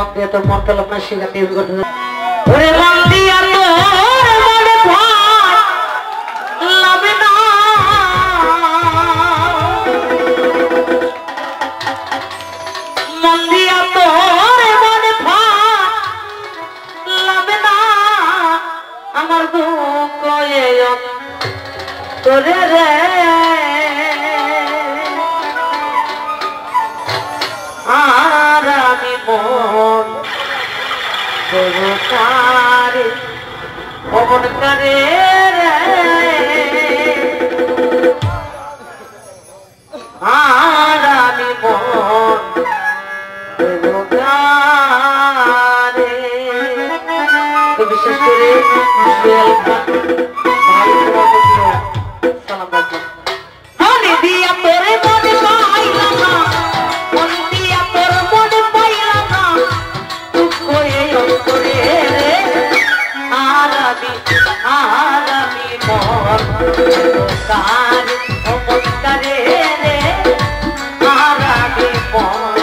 মন দিয়ে তোর মন তলব না শিখা দিয়ে করতে ওরে মন দিয়া তোর মনে ভার লাবে না মন দিয়া তোর মনে ভার লাবে না আমার দুঃখ তোরে রে আর আমি মন করে অমন করে রে আর আমি মন তো বিশেষ করে সালাম রাখলাম মনে দিয়া তোরে মনে পাইলাম না মন দিয়া তোর মনে পাইলাম না দুঃখ এই অন্তরে রে আর আমি মন কার অমন করে রে আর আমি মন